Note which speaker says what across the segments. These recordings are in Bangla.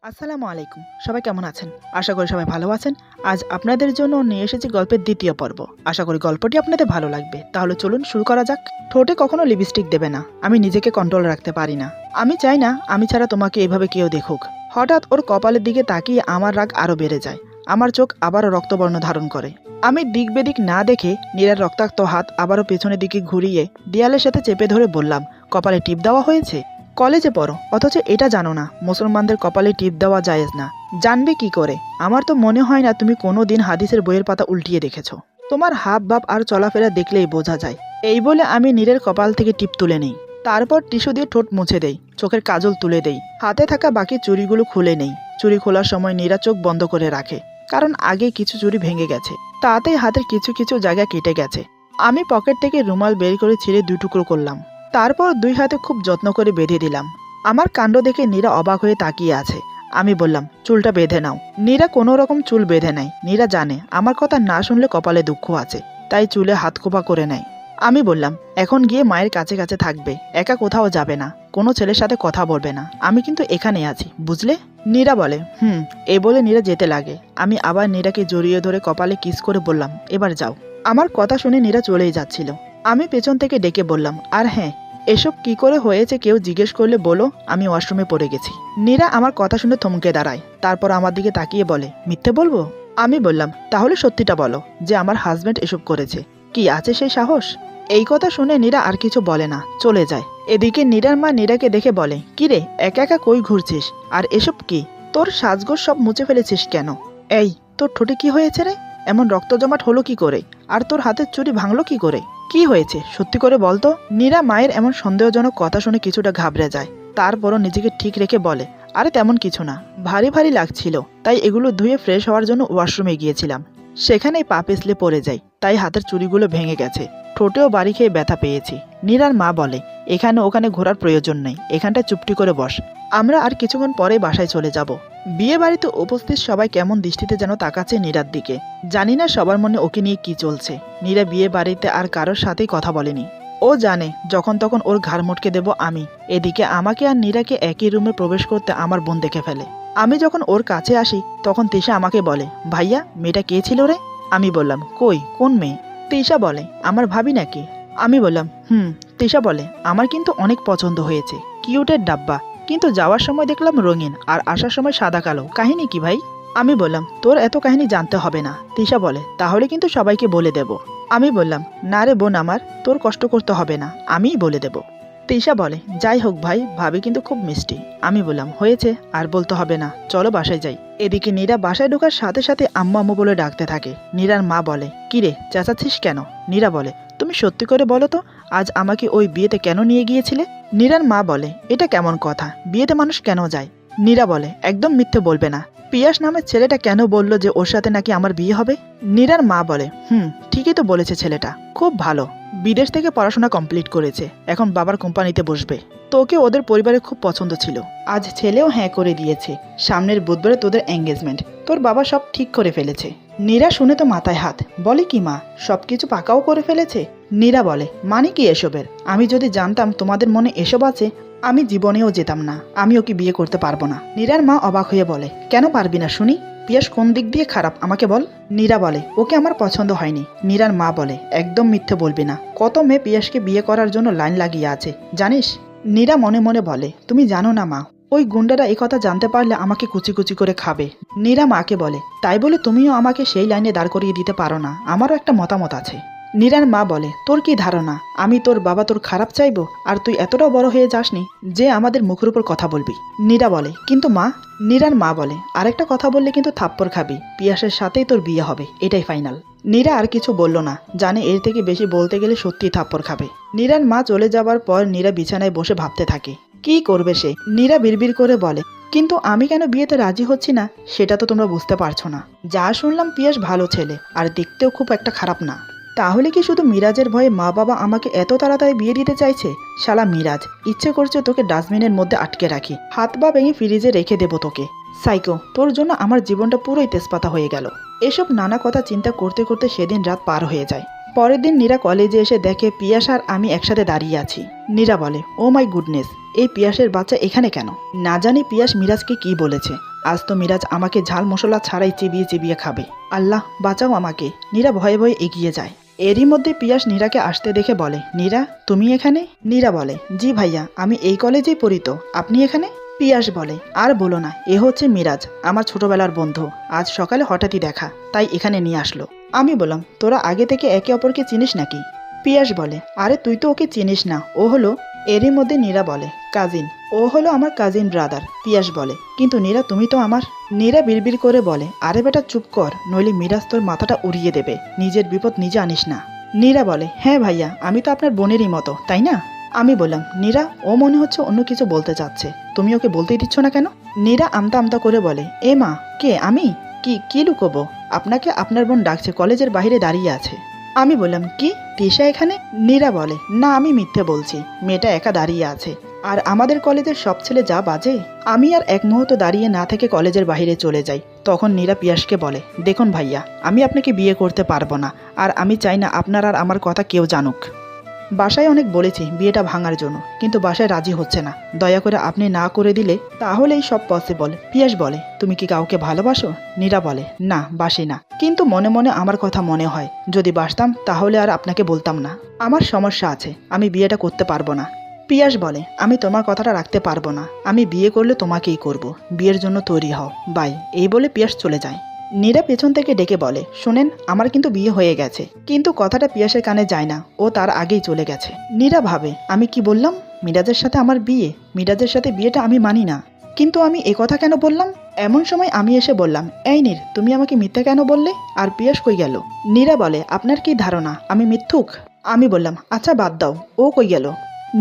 Speaker 1: আসসালামু আলাইকুম। সবাই কেমন আছেন? আশা করি সবাই ভালো আছেন। আজ আপনাদের জন্য নিয়ে এসেছি গল্পের দ্বিতীয় পর্ব। আশা করি গল্পটি আপনাদের ভালো লাগবে। তাহলে চলুন শুরু করা যাক। ঠোঁটে কখনো লিপস্টিক দেবে না। আমি নিজেকে কন্ট্রোল রাখতে পারি না। আমি চাই না আমি ছাড়া তোমাকে এভাবে কেউ দেখুক। হঠাৎ ওর কপালের দিকে তাকিয়ে আমার রাগ আরো বেড়ে যায়। আমার চোখ আবারও রক্তবর্ণ ধারণ করে। আমি দিক বেদিক না দেখে নীরার রক্তাক্ত হাত আবারও পেছনের দিকে ঘুরিয়ে দেয়ালের সাথে চেপে ধরে বললাম, কপালে টিপ দেওয়া হয়েছে? কলেজে পড়ো, অথচ এটা জানো না মুসলমানদের কপালে টিপ দেওয়া জায়েজ না। জানবে কি করে? আমার তো মনে হয় না তুমি কোনো দিন হাদিসের বইয়ের পাতা উল্টিয়ে দেখেছো। তোমার হাব ভাব আর চলাফেরা দেখলেই বোঝা যায়। এই বলে আমি নীরের কপাল থেকে টিপ তুলে নেই। তারপর টিস্যু দিয়ে ঠোঁট মুছে দেই, চোখের কাজল তুলে দেই, হাতে থাকা বাকি চুড়িগুলো খুলে নেই। চুড়ি খোলার সময় নীরা চোখ বন্ধ করে রাখে, কারণ আগে কিছু চুড়ি ভেঙে গেছে, তাতেই হাতের কিছু কিছু জায়গা কেটে গেছে। আমি পকেট থেকে রুমাল বের করে ছিঁড়ে দুই টুকরো করলাম। তারপর দুই হাতে খুব যত্ন করে বেঁধে দিলাম। আমার কাণ্ড দেখে নীরা অবাক হয়ে তাকিয়ে আছে। আমি বললাম, চুলটা বেঁধে নাও। নীরা কোনো রকম চুল বেঁধে নেয়। নীরা জানে আমার কথা না শুনলে কপালে দুঃখ আছে, তাই চুলে হাত খোপা করে নেয়। আমি বললাম, এখন গিয়ে মায়ের কাছে কাছে থাকবে, একা কোথাও যাবে না, কোনো ছেলের সাথে কথা বলবে না, আমি কিন্তু এখানে আছি, বুঝলে? নীরা বলে, এই বলে নীরা যেতে লাগে। আমি আবার নীরাকে জড়িয়ে ধরে কপালে কিস করে বললাম, এবার যাও। আমার কথা শুনে নীরা চলেই যাচ্ছিল। আমি পেছন থেকে ডেকে বললাম, আর হ্যাঁ, এসব কি করে হয়েছে কেউ জিজ্ঞেস করলে বলো আমি ওয়াশরুমে পড়ে গেছি। নীরা আমার কথা শুনে থমকে দাঁড়ায়, তারপর আমার দিকে তাকিয়ে বলে, মিথ্যে বলবো? আমি বললাম, তাহলে সত্যিটা বলো যে আমার হাজব্যান্ড এসব করেছে। কি আছে সেই সাহস? এই কথা শুনে নীরা আর কিছু বলে না, চলে যায়। এদিকে নীরার মা নীরাকে দেখে বলে, কিরে একা একা কই ঘুরছিস? আর এসব কি? তোর সাজগোজ সব মুছে ফেলেছিস কেন? এই, তোর ঠোঁটে কি হয়েছে রে? এমন রক্ত জমাট হলো কি করে? আর তোর হাতের চুড়ি ভাঙলো কি করে? কি হয়েছে সত্যি করে বলতো। নীরা মায়ের এমন সন্দেহজনক কথা শুনে কিছুটা ঘাবড়ে যায়। তারপরও নিজেকে ঠিক রেখে বলে, আরে তেমন কিছু না, ভারী ভারী লাগছিল, তাই এগুলো ধুয়ে ফ্রেশ হওয়ার জন্য ওয়াশরুমে গিয়েছিলাম। সেখানেই পা পিছলে পড়ে যাই, তাই হাতের চুড়িগুলো ভেঙে গেছে, ঠোঁটেও বাড়ি খেয়ে ব্যথা পেয়েছি। নীরার মা বলে, এখানে ওখানে ঘোরার প্রয়োজন নেই, এখানটা চুপটি করে বস, আমরা আর কিছুক্ষণ পরে বাসায় চলে যাব। বিয়ে বাড়িতে উপস্থিত সবাই কেমন দৃষ্টিতে যেন তাকাচ্ছে নীরার দিকে। জানি না সবার মনে ওকে নিয়ে কি চলছে। নীরা বিয়ে বাড়িতে আর কারোর সাথেই কথা বলেনি। ও জানে যখন তখন ওর ঘাড় মটকে দেব আমি। এদিকে আমাকে আর নীরাকে একই রুমে প্রবেশ করতে আমার বোন দেখে ফেলে। আমি যখন ওর কাছে আসি তখন তিশা আমাকে বলে, ভাইয়া মেয়েটা কে ছিল রে? আমি বললাম, কই কোন মেয়ে? তিশা বলে, আমার ভাবি নাকি? আমি বললাম, তিশা বলে, আমার কিন্তু অনেক পছন্দ হয়েছে, কিউটের ডাব্বা, কিন্তু যাওয়ার সময় দেখলাম রঙিন আর আসার সময় সাদা কালো, কাহিনী কি ভাই? আমি বললাম, তোর এত কাহিনী জানতে হবে না। তিশা বলে, তাহলে কিন্তু সবাইকে বলে দেব। আমি বললাম, না রে বোন আমার, তোর কষ্ট করতে হবে না, আমিই বলে দেব। তিশা বলে, যাই হোক ভাই, ভাবি কিন্তু খুব মিষ্টি। আমি বললাম, হয়েছে, আর বলতে হবে না, চলো বাসায় যাই। এদিকে নীরা বাসায় ঢোকার সাথে সাথে আম্মু আম্মু বলে ডাকতে থাকে। নীরার মা বলে, কিরে চেঁচাচ্ছিস কেন? নীরা বলে, তুমি সত্যি করে বলো তো, আজ আমাকে ওই বিয়েতে কেন নিয়ে গিয়েছিলে? নীরার মা বলে, এটা কেমন কথা, বিয়েতে মানুষ কেন যায়? নীরা বলে, একদম মিথ্যে বলবে না। পিয়াস নামের ছেলেটা কেন বলল যে ওর সাথে নাকি আমার বিয়ে হবে? নীরার মা বলে, ঠিকই তো বলেছে ছেলেটা, খুব ভালো, বিদেশ থেকে পড়াশোনা কমপ্লিট করেছে, এখন বাবার কোম্পানিতে বসবে। তোকে ওদের পরিবারে খুব পছন্দ ছিল, আজ ছেলেও হ্যাঁ করে দিয়েছে। সামনের বুধবারে তোদের এঙ্গেজমেন্ট, তোর বাবা সব ঠিক করে ফেলেছে। নীরা শুনে তো মাথায় হাত, বলে কি মা, সবকিছু পাকাও করে ফেলেছে? নীরা বলে, মানে কি এসবের? আমি যদি জানতাম তোমাদের মনে এসব আছে, আমি জীবনেও যেতাম না, আমি ওকে বিয়ে করতে পারবো না। নীরার মা অবাক হয়ে বলে, কেন পারবি না শুনি? পিয়াস কোন দিক দিয়ে খারাপ আমাকে বল। নীরা বলে, ওকে আমার পছন্দ হয়নি। নীরার মা বলে, একদম মিথ্যে বলবি না, কত মেয়ে পিয়াসকে বিয়ে করার জন্য লাইন লাগিয়ে আছে জানিস? নীরা মনে মনে বলে, তুমি জানো না মা, ওই গুন্ডারা এই কথা জানতে পারলে আমাকে কুচি কুচি করে খাবে। নীরা মাকে বলে, তাই বলে তুমিও আমাকে সেই লাইনে দাঁড় করিয়ে দিতে পারো না, আমারও একটা মতামত আছে। নীরার মা বলে, তোর কি ধারণা আমি তোর বাবা তোর খারাপ চাইবো? আর তুই এতটাও বড় হয়ে যাসনি যে আমাদের মুখের উপর কথা বলবি। নীরা বলে, কিন্তু মা। নীরার মা বলে, আরেকটা কথা বললে কিন্তু থাপ্পড় খাবি, পিয়াসের সাথেই তোর বিয়ে হবে, এটাই ফাইনাল। নীরা আর কিছু বলল না, জানে এর থেকে বেশি বলতে গেলে সত্যিই থাপ্পড় খাবে। নীরার মা চলে যাবার পর নীরা বিছানায় বসে ভাবতে থাকে, কি করবে সে। নীরা বিড়বিড় করে বলে, কিন্তু আমি কেন বিয়েতে রাজি হচ্ছি না সেটা তো তোমরা বুঝতে পারছো না। যা শুনলাম পিয়াস ভালো ছেলে, আর দেখতেও খুব একটা খারাপ না। তাহলে কি শুধু মিরাজের ভয়ে মা বাবা আমাকে এত তাড়াতাড়ি বিয়ে দিতে চাইছে? শালা মিরাজ, ইচ্ছে করছে তোকে ডাস্টবিনের মধ্যে আটকে রাখি, হাত পা ভেঙে ফ্রিজে রেখে দেবো তোকে। সাইকো, তোর জন্য আমার জীবনটা পুরোই তেজপাতা হয়ে গেল। এসব নানা কথা চিন্তা করতে করতে সেদিন রাত পার হয়ে যায়। পরের দিন নীরা কলেজে এসে দেখে পিয়াস আর আমি একসাথে দাঁড়িয়ে আছি। নীরা বলে, ও মাই গুডনেস, এই পিয়াসের বাচ্চা এখানে কেন? না জানি পিয়াস মিরাজকে কি বলেছে। আজ তো মিরাজ আমাকে ঝাল মশলা ছাড়াই চিবিয়ে চিবিয়ে খাবে। আল্লাহ বাঁচাও আমাকে। নীরা ভয়ে ভয়ে এগিয়ে যায়। এরই মধ্যে পিয়াস নীরাকে আসতে দেখে বলে, নীরা তুমি এখানে? নীরা বলে, জি ভাইয়া, আমি এই কলেজেই পড়ি তো, আপনি এখানে? পিয়াস বলে, আর বলো না, এ হচ্ছে মিরাজ, আমার ছোটবেলার বন্ধু। আজ সকালে হঠাৎই দেখা, তাই এখানে নিয়ে আসলো। আমি বললাম, তোরা আগে থেকে একে অপরকে চিনিস নাকি? পিয়াস বলে, আরে তুই তো ওকে চিনিস না, ও হলো। এরই মধ্যে নীরা বলে, কাজিন। ও হলো আমার কাজিন ব্রাদার। পিয়াস বলে, কিন্তু নীরা তুমি তো আমার। নীরা বিড়বিড় করে বলে, আরে বেটা চুপ কর, নইলে মিরাজ তোর মাথাটা উড়িয়ে দেবে, নিজের বিপদ নিজে আনিস না। নীরা বলে, হ্যাঁ ভাইয়া, আমি তো আপনার বোনেরই মতো, তাই না? আমি বললাম, নীরা ও মনে হচ্ছে অন্য কিছু বলতে চাচ্ছে, তুমি ওকে বলতেই দিচ্ছ না কেন? নীরা আমতা আমতা করে বলে, এ মা, কে আমি? কি কি লুকোবো? আপনাকে আপনার বোন ডাকছে, কলেজের বাইরে দাঁড়িয়ে আছে। আমি বললাম, কি তিশা এখানে? নীরা বলে, না আমি মিথ্যে বলছি, মেয়েটা একা দাঁড়িয়ে আছে। আর আমাদের কলেজের সব ছেলে যা বাজে। আমি আর এক মুহূর্ত দাঁড়িয়ে না থেকে কলেজের বাইরে চলে যাই। তখন নীরা পিয়াসকে বলে, দেখুন ভাইয়া, আমি আপনাকে বিয়ে করতে পারবো না, আর আমি চাই না আপনার আর আমার কথা কেউ জানুক। বাসায় অনেক বলেছি বিয়েটা ভাঙার জন্য, কিন্তু বাসায় রাজি হচ্ছে না। দয়া করে আপনি না করে দিলে তাহলেই সব পসিবল। পিয়াস বলে, তুমি কি কাউকে ভালোবাসো? নীরা বলে, না বাসি না, কিন্তু মনে মনে আমার কথা মনে হয়, যদি বাসতাম তাহলে আর আপনাকে বলতাম না। আমার সমস্যা আছে, আমি বিয়েটা করতে পারবো না। পিয়াস বলে, আমি তোমার কথাটা রাখতে পারবো না, আমি বিয়ে করলে তোমাকেই করব, বিয়ের জন্য তৈরি হও, বাই। এই বলে পিয়াস চলে যায়। নীরা পেছন থেকে ডেকে বলে, শোনেন, আমার কিন্তু বিয়ে হয়ে গেছে। কিন্তু কথাটা পিয়াসের কানে যায় না, ও তার আগেই চলে গেছে। নীরা ভাবে, আমি কি বললাম? মিরাজের সাথে আমার বিয়ে, মিরাজের সাথে বিয়েটা আমি মানি না। কিন্তু আমি এ কথা কেন বললাম? এমন সময় আমি এসে বললাম, এই নীর, তুমি আমাকে মিথ্যা কেন বললে? আর পিয়াস কই গেল? নীরা বলে, আপনার কি ধারণা আমি মিথ্যুক? আমি বললাম, আচ্ছা বাদ দাও, ও কই গেল?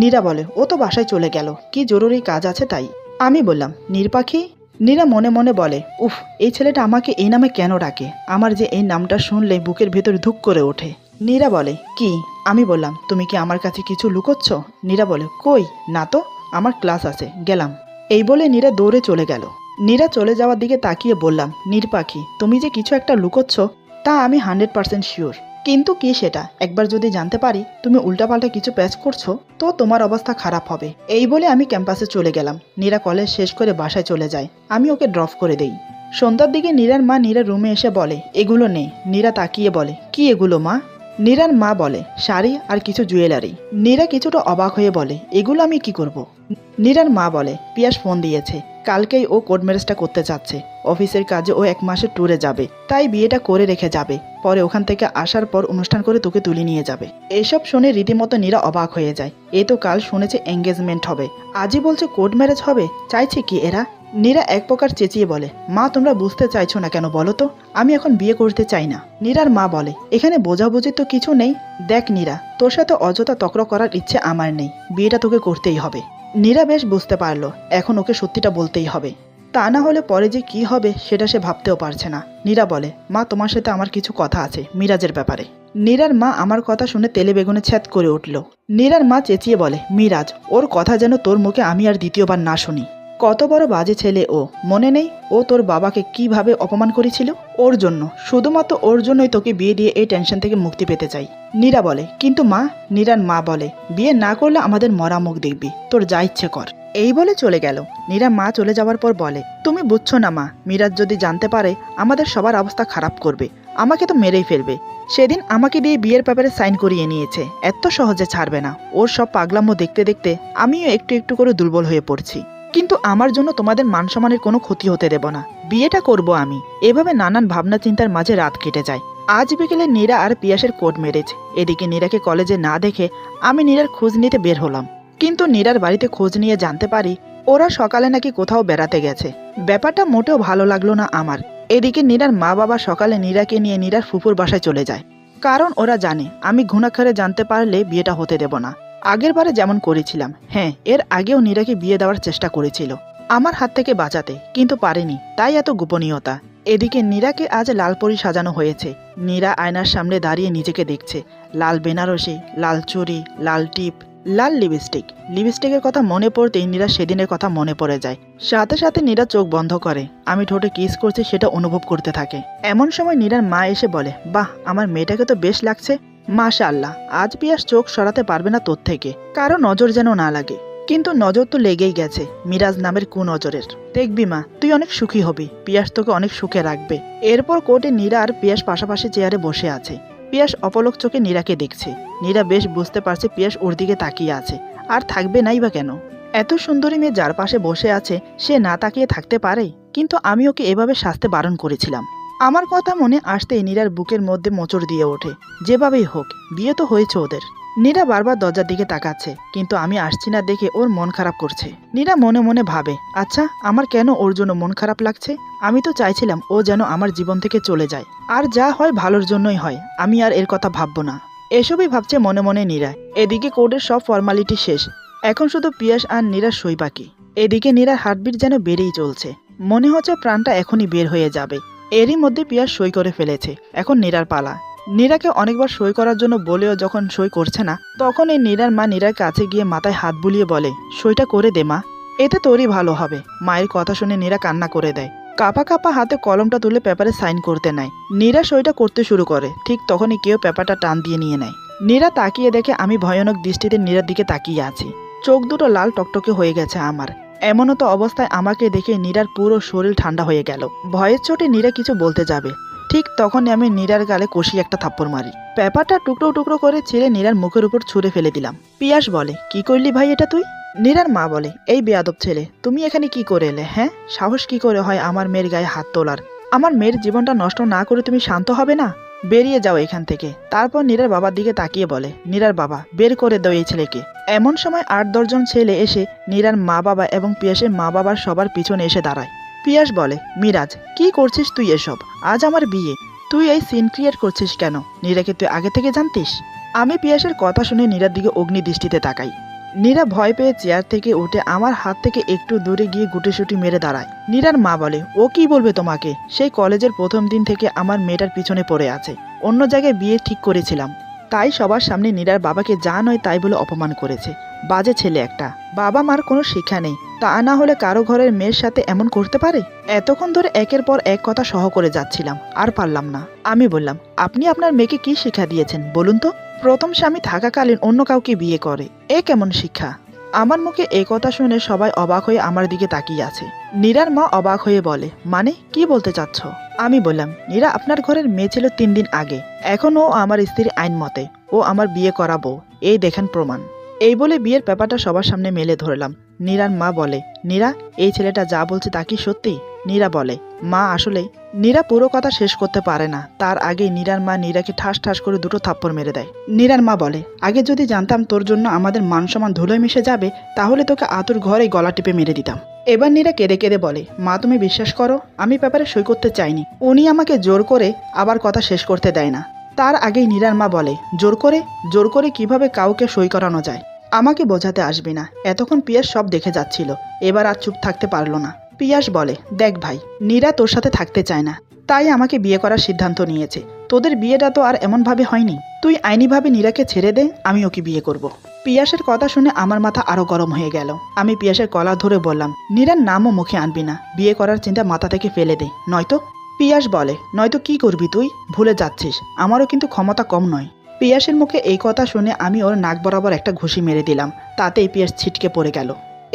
Speaker 1: নীরা বলে, ও তো বাসায় চলে গেল, কি জরুরি কাজ আছে তাই। আমি বললাম, নীর পাখি? নীরা মনে মনে বলে, উফ, এই ছেলেটা আমাকে এই নামে কেন ডাকে? আমার যে এই নামটা শুনলে বুকের ভেতর ধুক করে ওঠে। নীরা বলে, কি? আমি বললাম, তুমি কি আমার কাছে কিছু লুকোচ্ছ? নীরা বলে, কই না তো, আমার ক্লাস আছে, গেলাম। এই বলে নীরা দৌড়ে চলে গেল। নীরা চলে যাওয়ার দিকে তাকিয়ে বললাম, নীর পাখি, তুমি যে কিছু একটা লুকোচ্ছ তা আমি 100% শিওর, কিন্তু কি সেটা একবার যদি জানতে পারি তুমি উল্টাপাল্টা কিছু প্যাচ করছো, তো তোমার অবস্থা খারাপ হবে। এই বলে আমি ক্যাম্পাসে চলে গেলাম। নীরা কলেজ শেষ করে বাসায় চলে যায়, আমি ওকে ড্রপ করে দেই। সন্ধ্যার দিকে নীরার মা নীরার রুমে এসে বলে, এগুলো নেই। নীরা তাকিয়ে বলে, কি এগুলো মা? নীরার মা বলে, শাড়ি আর কিছু জুয়েলারি। নীরা কিছুটা অবাক হয়ে বলে, এগুলো আমি কি করব? নীরার মা বলে, পিয়াস ফোন দিয়েছে, কালকেই ও কোর্ট ম্যারেজটা করতে চাচ্ছে। অফিসের কাজে ও 1 মাসের ট্যুরে যাবে, তাই বিয়েটা করে রেখে যাবে, পরে ওখান থেকে আসার পর অনুষ্ঠান করে তোকে তুলে নিয়ে যাবে। এসব শুনে রীতিমতো নীরা অবাক হয়ে যায়। এ তো কাল শুনেছে এঙ্গেজমেন্ট হবে, আজই বলছে কোর্ট ম্যারেজ হবে। চাইছে কি এরা? নীরা এক প্রকার চেঁচিয়ে বলে, মা তোমরা বুঝতে চাইছো না কেন বলো তো? আমি এখন বিয়ে করতে চাই না। নীরার মা বলে, এখানে বোঝাবুঝি তো কিছু নেই। দেখ নীরা, তোর সাথে অযথা তক্র করার ইচ্ছে আমার নেই, বিয়েটা তোকে করতেই হবে। নীরা বেশ বুঝতে পারলো এখন ওকে সত্যিটা বলতেই হবে, তা না হলে পরে যে কি হবে সেটা সে ভাবতেও পারছে না। নীরা বলে, মা তোমার সাথে আমার কিছু কথা আছে মিরাজের ব্যাপারে। নীরার মা আমার কথা শুনে তেলে বেগুনে ছ্যাদ করে উঠল। নীরার মা চেঁচিয়ে বলে, মিরাজ, ওর কথা যেন তোর মুখে আমি আর দ্বিতীয়বার না শুনি। কত বড় বাজে ছেলে ও, মনে নেই ও তোর বাবাকে কিভাবে অপমান করেছিল? ওর জন্য, শুধুমাত্র ওর জন্যই তোকে বিয়ে দিয়ে এই টেনশন থেকে মুক্তি পেতে চাই। নীরা বলে, কিন্তু মা। নীরার মা বলে, বিয়ে না করলে আমাদের মরা মুখ দেখবি, তোর যা ইচ্ছে কর। এই বলে চলে গেল। নীরা মা চলে যাওয়ার পর বলে, তুমি বুঝছো না মা, মিরাজ যদি জানতে পারে আমাদের সবার অবস্থা খারাপ করবে, আমাকে তো মেরেই ফেলবে। সেদিন আমাকে দিয়ে বিয়ের ব্যাপারে সাইন করিয়ে নিয়েছে, এত সহজে ছাড়বে না। ওর সব পাগলামো দেখতে দেখতে আমিও একটু একটু করে দুর্বল হয়ে পড়ছি, কিন্তু আমার জন্য তোমাদের মান সম্মানের কোনো ক্ষতি হতে দেব না, বিয়েটা করব আমি। এভাবে নানান ভাবনা চিন্তার মাঝে রাত কেটে যায়। আজ বিকেলে নীরা আর পিয়াসের কোর্ট ম্যারেজ। এদিকে নীরাকে কলেজে না দেখে আমি নীরার খোঁজ নিতে বের হলাম, কিন্তু নীরার বাড়িতে খোঁজ নিয়ে জানতে পারি ওরা সকালে নাকি কোথাও বেড়াতে গেছে। ব্যাপারটা মোটেও ভালো লাগলো না আমার। এদিকে নীরার মা বাবা সকালে নীরাকে নিয়ে নীরার ফুফুর বাসায় চলে যায়, কারণ ওরা জানে আমি ঘুণাক্ষরে জানতে পারলে বিয়েটা হতে দেব না। আগের বারে যেমন করেছিলাম, হ্যাঁ এর আগেও নীরাকে বিয়ে দেওয়ার চেষ্টা করেছিল আমার হাত থেকে বাঁচাতে, কিন্তু পারেনি, তাই এত গোপনীয়তা। এদিকে নীরাকে আজ লালপরি সাজানো হয়েছে। নীরা আয়নার সামনে দাঁড়িয়ে নিজেকে দেখছে, লাল বেনারসি, লাল চুড়ি, লাল টিপ, লাল লিপস্টিক। লিপস্টিকের কথা মনে পড়তেই নীরা সেদিনের কথা মনে পড়ে যায়। সাথে সাথে নীরা চোখ বন্ধ করে, আমি ঠোঁটে কিস করছি সেটা অনুভব করতে থাকে। এমন সময় নীরার মা এসে বলে, বাহ, আমার মেয়েটাকে তো বেশ লাগছে। মাশাআল্লাহ, আজ পিয়াস চোখ সরাতে পারবে না তোর থেকে, কারো নজর যেন না লাগে। কিন্তু নজর তো লেগেই গেছে মিরাজ নামের কুনজরের। দেখবি মা, তুই অনেক সুখী হবি, পিয়াস তোকে অনেক সুখে রাখবে। এরপর কোর্টে নীরা আর পিয়াস পাশাপাশি চেয়ারে বসে আছে। পিয়াস অপলক চোখে নীরাকে দেখছে। নীরা বেশ বুঝতে পারছে পিয়াস ওর দিকে তাকিয়ে আছে, আর থাকবে নাই বা কেন। এত সুন্দরী মেয়ে যার পাশে বসে আছে সে না তাকিয়ে থাকতে পারে? কিন্তু আমি ওকে এভাবে সাজতে বারণ করেছিলাম। আমার কথা মনে আসতেই নীরার বুকের মধ্যে মোচড় দিয়ে ওঠে। যেভাবেই হোক বিয়ে তো হয়েছে ওদের। নীরা বারবার দরজার দিকে তাকাচ্ছে, কিন্তু আমি আসছি না দেখে ওর মন খারাপ করছে। নীরা মনে মনে ভাবে, আচ্ছা আমার কেন ওর জন্য মন খারাপ লাগছে? আমি তো চাইছিলাম ও যেন আমার জীবন থেকে চলে যায়, আর যা হয় ভালোর জন্যই হয়, আমি আর এর কথা ভাববো না। এসবই ভাবছে মনে মনে নীরা। এদিকে কোর্টের সব ফর্মালিটি শেষ, এখন শুধু পিয়াস আর নীরার সই বাকি। এদিকে নীরার হার্টবিট যেন বেড়েই চলছে, মনে হচ্ছে প্রাণটা এখনই বের হয়ে যাবে। এরই মধ্যে পিয়াস সই করে ফেলেছে, এখন নীরার পালা। নীরাকে অনেকবার সই করার জন্য বলেও যখন সই করছে না, তখন এই নীরার মা নীরার কাছে গিয়ে মাথায় হাত বুলিয়ে বলে, সইটা করে দে মা, এতে তোরই ভালো হবে। মায়ের কথা শুনে নীরা কান্না করে দেয়। কাপা কাপা হাতে কলমটা তুলে পেপারে সাইন করতে নেয়। নীরা সইটা করতে শুরু করে, ঠিক তখনই কেউ পেপারটা টান দিয়ে নিয়ে নেয়। নীরা তাকিয়ে দেখে আমি ভয়ানক দৃষ্টিতে নীরার দিকে তাকিয়ে আছি। চোখ দুটো লাল টকটকে হয়ে গেছে আমার। এমনও তো অবস্থায় আমাকে দেখে নীরার পুরো শরীর ঠান্ডা হয়ে গেল। ভয়ের চোটে নীরা কিছু বলতে যাবে, ঠিক তখনই আমি নীরার গালে কষি একটা থাপ্পড় মারি। পেপারটা টুকরো টুকরো করে ছিঁড়ে নীরার মুখের উপর ছুঁড়ে ফেলে দিলাম। পিয়াস বলে, কি করলি ভাই এটা তুই? নীরার মা বলে, এই বেয়াদব ছেলে, তুমি এখানে কি করে এলে? হ্যাঁ, সাহস কি করে হয় আমার মেয়ের গায়ে হাত তোলার? আমার মেয়ের জীবনটা নষ্ট না করে তুমি শান্ত হবে না? বেরিয়ে যাও এখান থেকে। তারপর নীরার বাবার দিকে তাকিয়ে বলে, নীরার বাবা, বের করে দাও এই ছেলেকে। এমন সময় 8-10 জন ছেলে এসে নীরার মা বাবা এবং পিয়াসের মা বাবার সবার পিছনে এসে দাঁড়ায়। পিয়াস বলে, মিরাজ কি করছিস তুই এসব? আজ আমার বিয়ে, তুই এই সিন ক্রিয়েট করছিস কেন? নীরাকে তুই আগে থেকে জানতিস? আমি পিয়াসের কথা শুনে নীরার দিকে অগ্নি দৃষ্টিতে তাকাই। নীরা ভয় পেয়ে চেয়ার থেকে উঠে আমার হাত থেকে একটু দূরে গিয়ে গুটিসুটি মেরে দাঁড়ায়। নীরার মা বলে, ও কি বলবে তোমাকে? সেই কলেজের প্রথম দিন থেকে আমার মেয়েটার পিছনে পড়ে আছে। অন্য জায়গায় বিয়ে ঠিক করেছিলাম, তাই সবার সামনে নীরার বাবাকে যা নয় তাই বলে অপমান করেছে। বাজে ছেলে একটা। বাবা মার কোনো শিক্ষা নেই, তা না হলে কারো ঘরের মেয়ের সাথে এমন করতে পারে? এতক্ষণ ধরে একের পর এক কথা সহ করে যাচ্ছিলাম, আর পারলাম না। আমি বললাম, আপনি আপনার মেয়েকে কি শিক্ষা দিয়েছেন বলুন তো? প্রথম স্বামী থাকাকালীন অন্য কাউকে বিয়ে করে, এ কেমন শিক্ষা? আমার মুখে এ কথা শুনে সবাই অবাক হয়ে আমার দিকে তাকিয়ে আছে। নীরার মা অবাক হয়ে বলে, মানে কি বলতে চাচ্ছ? আমি বললাম, নীরা আপনার ঘরের মেয়ে ছিল 3 দিন আগে, এখন ও আমার স্ত্রী আইন মতে, ও আমার বিয়ে করাবো, এই দেখেন প্রমাণ। এই বলে বিয়ের ব্যাপারটা সবার সামনে মেলে ধরলাম। নীরার মা বলে, নীরা এই ছেলেটা যা বলছে তা কি সত্যি? নীরা বলে, মা আসলে। নীরা পুরো কথা শেষ করতে পারে না, তার আগেই নীরার মা নীরাকে ঠাস ঠাস করে 2টো থাপ্পড় মেরে দেয়। নীরার মা বলে, আগে যদি জানতাম তোর জন্য আমাদের মান সম্মান ধুলোয় মিশে যাবে, তাহলে তোকে আতুর ঘরে গলা টিপে মেরে দিতাম। এবার নীরা কেঁদে কেঁদে বলে, মা তুমি বিশ্বাস করো, আমি পেপারে সই করতে চাইনি, উনি আমাকে জোর করে আবার কথা শেষ করতে দেয় না। তার আগেই নীরার মা বলে, জোর করে কিভাবে কাউকে সই করানো যায়? আমাকে বোঝাতে আসবি না। এতক্ষণ পিয়াস সব দেখে যাচ্ছিল, এবার আর চুপ থাকতে পারলো না। পিয়াস বলে, দেখ ভাই, নীরা তোর সাথে থাকতে চায় না, তাই আমাকে বিয়ে করার সিদ্ধান্ত নিয়েছে। তোদের বিয়েটা তো আর এমনভাবে হয়নি, তুই আইনিভাবে নীরাকে ছেড়ে দে, আমি ওকে বিয়ে করব। পিয়াসের কথা শুনে আমার মাথা আরো গরম হয়ে গেল। আমি পিয়াসের কলার ধরে বললাম, নীরার নামও মুখে আনবি না, বিয়ে করার চিন্তা মাথা থেকে ফেলে দে, নয়তো। পিয়াস বলে, নয়তো কি করবি তুই? ভুলে যাচ্ছিস, আমারও কিন্তু ক্ষমতা কম নয়। পিয়াসের মুখে এই কথা শুনে আমি ওর নাক বরাবর একটা ঘুষি মেরে দিলাম, তাতেই পিয়াস ছিটকে পড়ে গেল।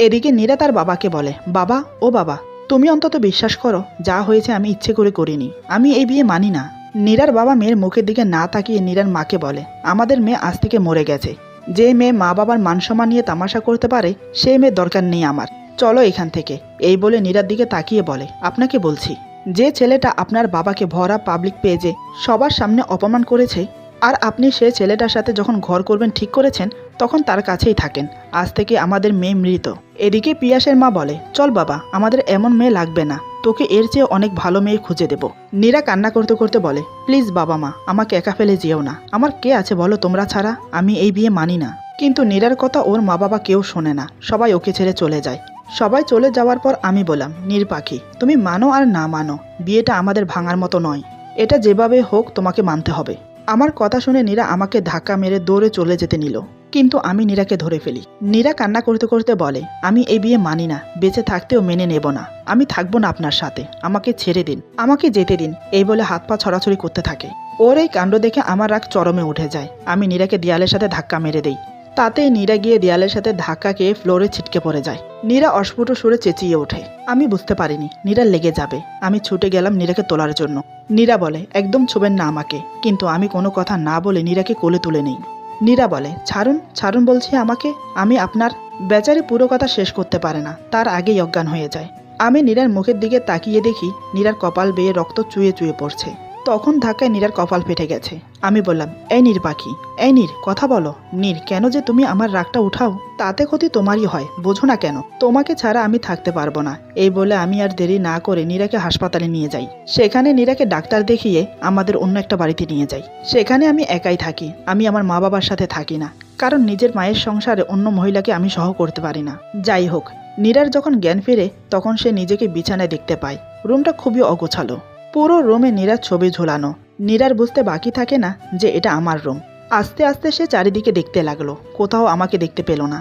Speaker 1: এদিকে নীরা তার বাবাকে বলে, বাবা, ও বাবা, তুমি অন্তত বিশ্বাস করো, যা হয়েছে আমি ইচ্ছে করে করিনি, আমি এই বিয়ে মানি না। নীরার বাবা মেয়ের মুখের দিকে না তাকিয়ে নীরার মাকে বলে, আমাদের মেয়ে আজ থেকে মরে গেছে। যে মেয়ে মা বাবার মানসম্মান নিয়ে তামাশা করতে পারে, সেই মেয়ে দরকার নেই আমার, চলো এখান থেকে। এই বলে নীরার দিকে তাকিয়ে বলে, আপনাকে বলছি, যে ছেলেটা আপনার বাবাকে ভরা পাবলিক পেজে সবার সামনে অপমান করেছে, আর আপনি সে ছেলেটার সাথে যখন ঘর করবেন ঠিক করেছেন, তখন তার কাছেই থাকেন। আজ থেকে আমাদের মেয়ে মৃত। এদিকে পিয়াসের মা বলে, চল বাবা, আমাদের এমন মেয়ে লাগবে না, তোকে এর চেয়ে অনেক ভালো মেয়ে খুঁজে দেব। নীরা কান্না করতে করতে বলে, প্লিজ বাবা মা, আমাকে একা ফেলে যেও না, আমার কে আছে বলো তোমরা ছাড়া, আমি এই বিয়ে মানি না। কিন্তু নীরার কথা ওর মা বাবা কেউ শোনে না, সবাই ওকে ছেড়ে চলে যায়। সবাই চলে যাওয়ার পর আমি বললাম, নীর পাখি, তুমি মানো আর না মানো, বিয়েটা আমাদের ভাঙার মতো নয়, এটা যেভাবে হোক তোমাকে মানতে হবে। আমার কথা শুনে নীরা আমাকে ধাক্কা মেরে দৌড়ে চলে যেতে নিল, কিন্তু আমি নীরাকে ধরে ফেলি। নীরা কান্না করতে করতে বলে, আমি এই বিয়ে মানি না, বেঁচে থাকতেও মেনে নেব না, আমি থাকবো না আপনার সাথে, আমাকে ছেড়ে দিন, আমাকে যেতে দিন, এই বলে হাত পা ছড়াছড়ি করতে থাকে। ওর এই কাণ্ড দেখে আমার রাগ চরমে উঠে যায়। আমি নীরাকে দেয়ালের সাথে ধাক্কা মেরে দেই। তাতেই নীরা গিয়ে দেয়ালের সাথে ধাক্কা খেয়ে ফ্লোরে ছিটকে পড়ে যায়। নীরা অস্ফুট সুরে চেঁচিয়ে ওঠে। আমি বুঝতে পারিনি নীরা লেগে যাবে। আমি ছুটে গেলাম নীরাকে তোলার জন্য। নীরা বলে, একদম ছুবেন না আমাকে। কিন্তু আমি কোনো কথা না বলে নীরাকে কোলে তুলে নেই। নীরা বলে, ছাড়ুন ছাড়ুন বলছি আমাকে, আমি আপনার। বেচারি পুরো কথা শেষ করতে পারে না, তার আগেই অজ্ঞান হয়ে যায়। আমি নীরার মুখের দিকে তাকিয়ে দেখি নীরার কপাল বেয়ে রক্ত চুয়ে চুয়ে পড়ছে। তখন ধাক্কায় নীরার কপাল ফেটে গেছে। আমি বললাম, এই নীর পাখি, এই নীর কথা বলো। নীর, কেন যে তুমি আমার রাগটা উঠাও? তাতে ক্ষতি তোমারই হয়, বোঝো না কেন? তোমাকে ছাড়া আমি থাকতে পারবো না। এই বলে আমি আর দেরি না করে নীরাকে হাসপাতালে নিয়ে যাই। সেখানে নীরাকে ডাক্তার দেখিয়ে আমাদের অন্য একটা বাড়িতে নিয়ে যাই। সেখানে আমি একাই থাকি। আমি আমার মা বাবার সাথে থাকি না, কারণ নিজের মায়ের সংসারে অন্য মহিলাকে আমি সহ করতে পারি না। যাই হোক, নীরার যখন জ্ঞান ফিরে তখন সে নিজেকে বিছানায় দেখতে পায়। রুমটা খুবই অগোছালো। পুরো রুমে নীরার ছবি ঝোলানো। নীরার বুঝতে বাকি থাকে না যে এটা আমার রুম। আস্তে আস্তে সে চারিদিকে দেখতে লাগলো, কোথাও আমাকে দেখতে পেল না।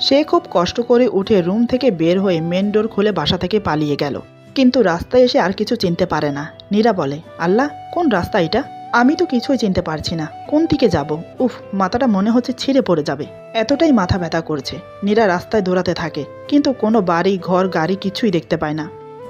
Speaker 1: সে খুব কষ্ট করে উঠে রুম থেকে বের হয়ে মেন ডোর খুলে বাসা থেকে পালিয়ে গেল। কিন্তু রাস্তায় এসে আর কিছু চিনতে পারে না। নীরা বলে, আল্লাহ, কোন রাস্তা এটা? আমি তো কিছুই চিনতে পারছি না, কোন দিকে যাব? উফ, মাথাটা মনে হচ্ছে ছিঁড়ে পড়ে যাবে, এতটাই মাথা ব্যথা করছে। নীরা রাস্তায় দৌড়াতে থাকে, কিন্তু কোনো বাড়ি ঘর গাড়ি কিছুই দেখতে পায় না।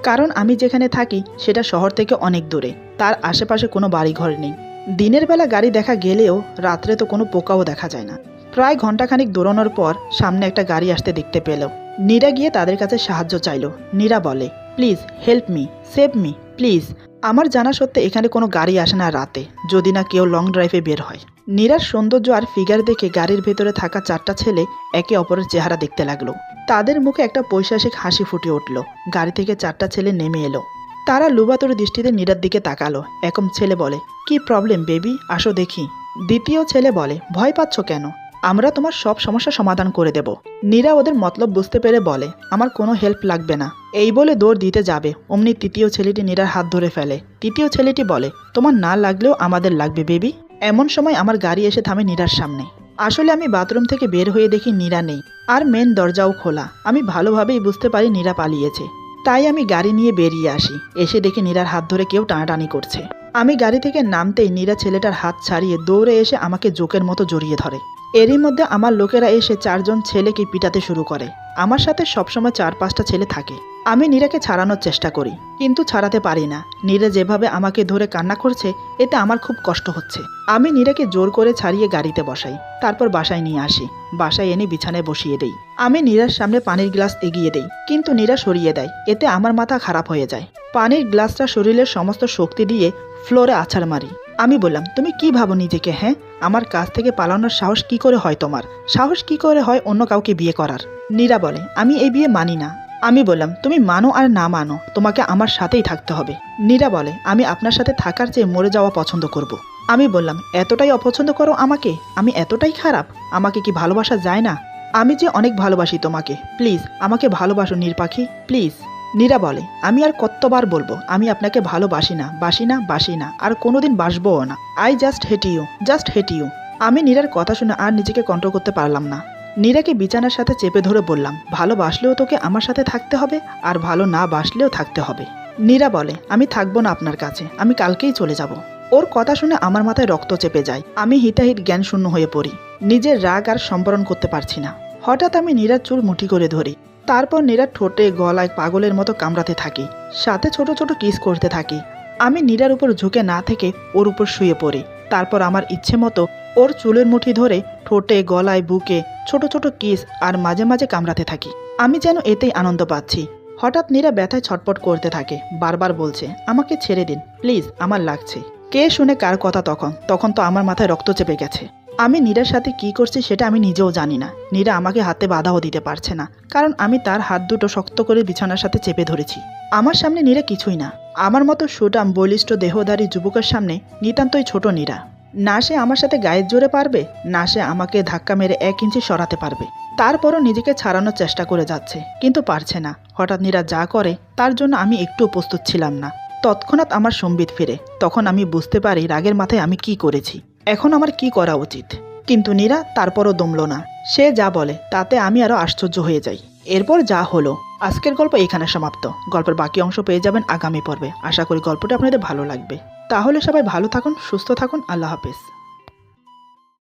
Speaker 1: কারণ আমি যেখানে থাকি সেটা শহর থেকে অনেক দূরে, তার আশেপাশে কোনো বাড়িঘর নেই। দিনের বেলা গাড়ি দেখা গেলেও রাত্রে তো কোনো পোকাও দেখা যায় না। প্রায় ঘন্টাখানিক দৌড়ানোর পর সামনে একটা গাড়ি আসতে দেখতে পেল। নীরা গিয়ে তাদের কাছে সাহায্য চাইল। নীরা বলে, please help me, save me please. আমার জানা সত্ত্বে এখানে কোনো গাড়ি আসে না রাতে, যদি না কেউ লং ড্রাইভে বের হয়। নীরার সৌন্দর্য আর ফিগার দেখে গাড়ির ভেতরে থাকা 4টা ছেলে একে অপরের চেহারা দেখতে লাগলো। তাদের মুখে একটা পৈশাসিক হাসি ফুটে উঠল। গাড়ি থেকে 4টা ছেলে নেমে এলো। তারা লুবাতর দৃষ্টিতে নীরার দিকে তাকালো। একম ছেলে বলে, কি প্রবলেম বেবি, আসো দেখি। দ্বিতীয় ছেলে বলে, ভয় পাচ্ছ কেন? আমরা তোমার সব সমস্যা সমাধান করে দেব। নীরা ওদের মতলব বুঝতে পেরে বলে, আমার কোনো হেল্প লাগবে না। এই বলে দৌড় দিতে যাবে, অমনি তৃতীয় ছেলেটি নীরার হাত ধরে ফেলে। তৃতীয় ছেলেটি বলে, তোমার না লাগলেও আমাদের লাগবে বেবি। এমন সময় আমার গাড়ি এসে থামে নীরার সামনে। আসলে আমি বাথরুম থেকে বের হয়ে দেখি নীরা নেই, আর মেন দরজাও খোলা। আমি ভালোভাবেই বুঝতে পারি নীরা পালিয়েছে। তাই আমি গাড়ি নিয়ে বেরিয়ে আসি। এসে দেখি নীরার হাত ধরে কেউ টানাটানি করছে। আমি গাড়ি থেকে নামতেই নীরা ছেলেটার হাত ছাড়িয়ে দৌড়ে এসে আমাকে জোকের মতো জড়িয়ে ধরে। এরই মধ্যে আমার লোকেরা এসে 4জন ছেলেকে পিটাতে শুরু করে। আমার সাথে সবসময় 4-5টা ছেলে থাকে। আমি নীরাকে ছাড়ানোর চেষ্টা করি, কিন্তু ছাড়াতে পারি না। নীরা যেভাবে আমাকে ধরে কান্না করছে, এতে আমার খুব কষ্ট হচ্ছে। আমি নীরাকে জোর করে ছাড়িয়ে গাড়িতে বসাই, তারপর বাসায় নিয়ে আসি। বাসায় এনে বিছানায় বসিয়ে দেই। আমি নীরার সামনে পানির গ্লাস এগিয়ে দেই, কিন্তু নীরা সরিয়ে দেয়। এতে আমার মাথা খারাপ হয়ে যায়। পানির গ্লাসটা শরীরের সমস্ত শক্তি দিয়ে ফ্লোরে আছাড় মারি। আমি বললাম, তুমি কি ভাবো নিজেকে? হ্যাঁ, আমার কাছ থেকে পালানোর সাহস কি করে হয় তোমার? সাহস কি করে হয় অন্য কাউকে বিয়ে করার? নীরা বলে, আমি এই বিয়ে মানি না। আমি বললাম, তুমি মানো আর না মানো, তোমাকে আমার সাথেই থাকতে হবে। নীরা বলে, আমি আপনার সাথে থাকার চেয়ে মরে যাওয়া পছন্দ করব। আমি বললাম, এতটাই অপছন্দ করো আমাকে? আমি এতটাই খারাপ? আমাকে কি ভালোবাসা যায় না? আমি যে অনেক ভালোবাসি তোমাকে, প্লিজ আমাকে ভালোবাসো নীর পাখি, প্লিজ। নীরা বলে, আমি আর কতবার বলবো আমি আপনাকে ভালোবাসি না, বাসি না, বাসি না, আর কোনোদিন বাসবও না। I just hate you, just hate you. আমি নীরার কথা শুনে আর নিজেকে কন্ট্রোল করতে পারলাম না। নীরাকে বিছানার সাথে চেপে ধরে বললাম, ভালোবাসলেও তোকে আমার সাথে থাকতে হবে, আর ভালো না বাসলেও থাকতে হবে। নীরা বলে, আমি থাকবো না আপনার কাছে, আমি কালকেই চলে যাব। ওর কথা শুনে আমার মাথায় রক্ত চেপে যায়। আমি হিতাহিত জ্ঞান শূন্য হয়ে পড়ি। নিজের রাগ আর সম্বরণ করতে পারছি না। হঠাৎ আমি নীরার চুল মুঠি করে ধরি। তারপর নীরার ঠোঁটে গলায় পাগলের মতো কামড়াতে থাকি, সাথে ছোট ছোট কিস করতে থাকি। আমি নীরার উপর ঝুঁকে না থেকে ওর উপর শুয়ে পড়ি। তারপর আমার ইচ্ছে মতো ওর চুলের মুঠি ধরে ঠোঁটে গলায় বুকে ছোট ছোট কিস আর মাঝে মাঝে কামড়াতে থাকি। আমি যেন এতেই আনন্দ পাচ্ছি। হঠাৎ নীরা ব্যথায় ছটপট করতে থাকে, বারবার বলছে, আমাকে ছেড়ে দিন প্লিজ, আমার লাগছে। কে শুনে কার কথা তখন? তখন তো আমার মাথায় রক্ত চেপে গেছে। আমি নীরার সাথে কি করছি সেটা আমি নিজেও জানি না। নীরা আমাকে হাতে বাধাও দিতে পারছে না, কারণ আমি তার হাত দুটো শক্ত করে বিছানার সাথে চেপে ধরেছি। আমার সামনে নীরা কিছুই না। আমার মতো সুটাম বলিষ্ঠ দেহধারী যুবকের সামনে নিতান্তই ছোট নীরা। না সে আমার সাথে গায়ের জোরে পারবে, না সে আমাকে ধাক্কা মেরে 1 ইঞ্চি সরাতে পারবে। তারপরও নিজেকে ছাড়ানোর চেষ্টা করে যাচ্ছে, কিন্তু পারছে না। হঠাৎ নীরা যা করে তার জন্য আমি একটুও প্রস্তুত ছিলাম না। তৎক্ষণাৎ আমার সম্বিত ফিরে। তখন আমি বুঝতে পারি রাগের মাথায় আমি কি করেছি, এখন আমার কি করা উচিত। কিন্তু নীরা তারপরও দমল না। সে যা বলে তাতে আমি আরো আশ্চর্য হয়ে যাই। এরপর যা হলো। আজকের গল্প এখানে সমাপ্ত। গল্পের বাকি অংশ পেয়ে যাবেন আগামী পর্বে। আশা করি গল্পটা আপনাদের ভালো লাগবে। তাহলে সবাই ভালো থাকুন, সুস্থ থাকুন। আল্লাহ হাফেজ।